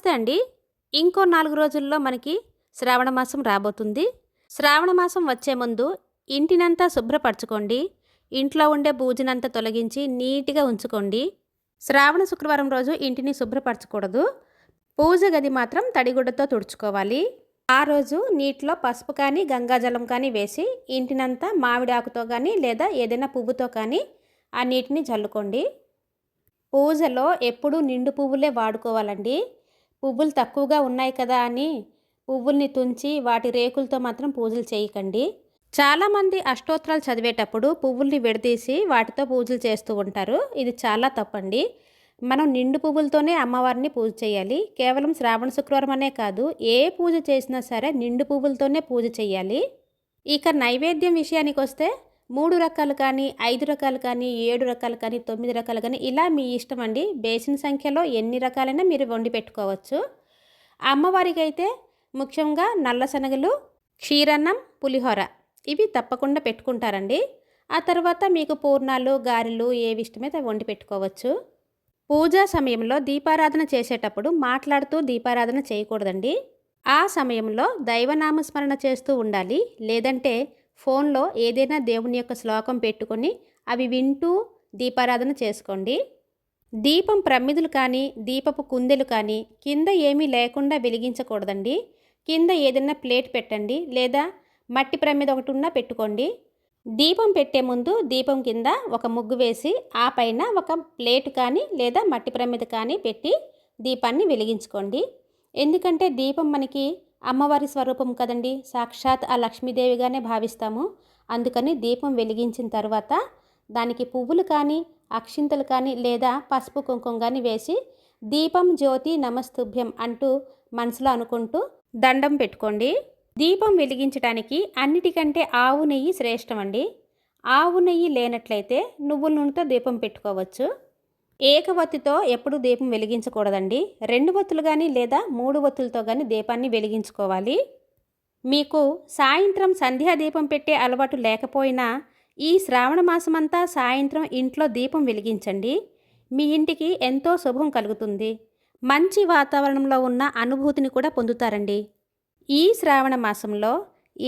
నమస్తే అండి. ఇంకో 4 రోజుల్లో మనకి శ్రావణ మాసం రాబోతుంది. శ్రావణ మాసం వచ్చే ముందు ఇంటినంతా శుభ్రపరచుకోండి. ఇంట్లో ఉండే బూజునంతా తొలగించి నీట్‌గా ఉంచుకోండి. శ్రావణ శుక్రవారం రోజు ఇంటిని శుభ్రపరచకూడదు. పూజ గది మాత్రం తడిగుడ్డతో తుడుచుకోవాలి. ఆ రోజు నీటిలో పసుపు కానీ, గంగాజలం కానీ వేసి ఇంటినంతా మామిడి ఆకుతో కానీ లేదా ఏదైనా పువ్వుతో కానీ ఆ నీటిని జల్లుకోండి. పూజలో ఎప్పుడూ నిండు పువ్వులే వాడుకోవాలండి. పువ్వులు తక్కువగా ఉన్నాయి కదా అని పువ్వుల్ని తుంచి వాటి రేకులతో మాత్రం పూజలు చేయకండి. చాలామంది అష్టోత్తరాలు చదివేటప్పుడు పువ్వుల్ని విడదీసి వాటితో పూజలు చేస్తూ ఉంటారు. ఇది చాలా తప్పండి. మనం నిండు పువ్వులతోనే అమ్మవారిని పూజ చేయాలి. కేవలం శ్రావణ శుక్రవారం అనే కాదు, ఏ పూజ చేసినా సరే నిండు పువ్వులతోనే పూజ చేయాలి. ఇక నైవేద్యం విషయానికి వస్తే 3 రకాలు కానీ, 5 రకాలు కానీ, 7 రకాలు కానీ, 9 రకాలు కానీ ఇలా మీ ఇష్టం అండి. బేసిన సంఖ్యలో ఎన్ని రకాలైనా మీరు వండి పెట్టుకోవచ్చు. అమ్మవారికి అయితే ముఖ్యంగా నల్ల శనగలు, క్షీరన్నం, పులిహోర ఇవి తప్పకుండా పెట్టుకుంటారండి. ఆ తర్వాత మీకు పూర్ణాలు, గారెలు ఏవి ఇష్టమైతే వండి పెట్టుకోవచ్చు. పూజా సమయంలో దీపారాధన చేసేటప్పుడు మాట్లాడుతూ దీపారాధన చేయకూడదండి. ఆ సమయంలో దైవనామస్మరణ చేస్తూ ఉండాలి. లేదంటే ఫోన్లో ఏదైనా దేవుని యొక్క శ్లోకం పెట్టుకొని అవి వింటూ దీపారాధన చేసుకోండి. దీపం ప్రమిదలు కానీ, దీపపు కుందెలు కానీ కింద ఏమీ లేకుండా వెలిగించకూడదండి. కింద ఏదైనా ప్లేట్ పెట్టండి, లేదా మట్టి ప్రమిద ఒకటి ఉన్నా పెట్టుకోండి. దీపం పెట్టే ముందు దీపం కింద ఒక ముగ్గు వేసి ఆ పైన ఒక ప్లేట్ కానీ లేదా మట్టి ప్రమిద కానీ పెట్టి దీపాన్ని వెలిగించుకోండి. ఎందుకంటే దీపం మనకి అమ్మవారి స్వరూపం కదండి. సాక్షాత్ ఆ లక్ష్మీదేవిగానే భావిస్తాము. అందుకని దీపం వెలిగించిన తర్వాత దానికి పువ్వులు కానీ, అక్షింతలు కానీ లేదా పసుపు కుంకుమ కానీ వేసి దీపం జ్యోతి నమస్తుభ్యం అంటూ మనసులో అనుకుంటూ దండం పెట్టుకోండి. దీపం వెలిగించడానికి అన్నిటికంటే ఆవు నెయ్యి శ్రేష్టమండి. ఆవు నెయ్యి లేనట్లయితే నువ్వుల నూనెతో దీపం పెట్టుకోవచ్చు. ఏకవత్తితో ఎప్పుడూ దీపం వెలిగించకూడదండి. 2 వత్తులు కానీ లేదా 3 వత్తులతో కానీ దీపాన్ని వెలిగించుకోవాలి. మీకు సాయంత్రం సంధ్యాదీపం పెట్టే అలవాటు లేకపోయినా ఈ శ్రావణ మాసమంతా సాయంత్రం ఇంట్లో దీపం వెలిగించండి. మీ ఇంటికి ఎంతో శుభం కలుగుతుంది. మంచి వాతావరణంలో ఉన్న అనుభూతిని కూడా పొందుతారండి. ఈ శ్రావణ మాసంలో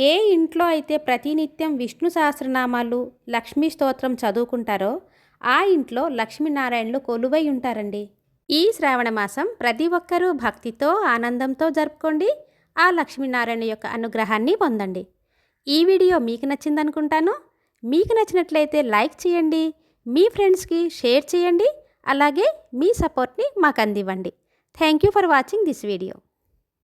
ఏ ఇంట్లో అయితే ప్రతినిత్యం విష్ణు సహస్రనామాలు, లక్ష్మీ స్తోత్రం చదువుకుంటారో ఆ ఇంట్లో లక్ష్మీనారాయణలు కొలువై ఉంటారండి. ఈ శ్రావణ మాసం ప్రతి ఒక్కరూ భక్తితో, ఆనందంతో జరుపుకోండి. ఆ లక్ష్మీనారాయణ యొక్క అనుగ్రహాన్ని పొందండి. ఈ వీడియో మీకు నచ్చిందనుకుంటాను. మీకు నచ్చినట్లయితే లైక్ చేయండి, మీ ఫ్రెండ్స్కి షేర్ చేయండి, అలాగే మీ సపోర్ట్ని మాకు అందివ్వండి. Thank you for watching this video.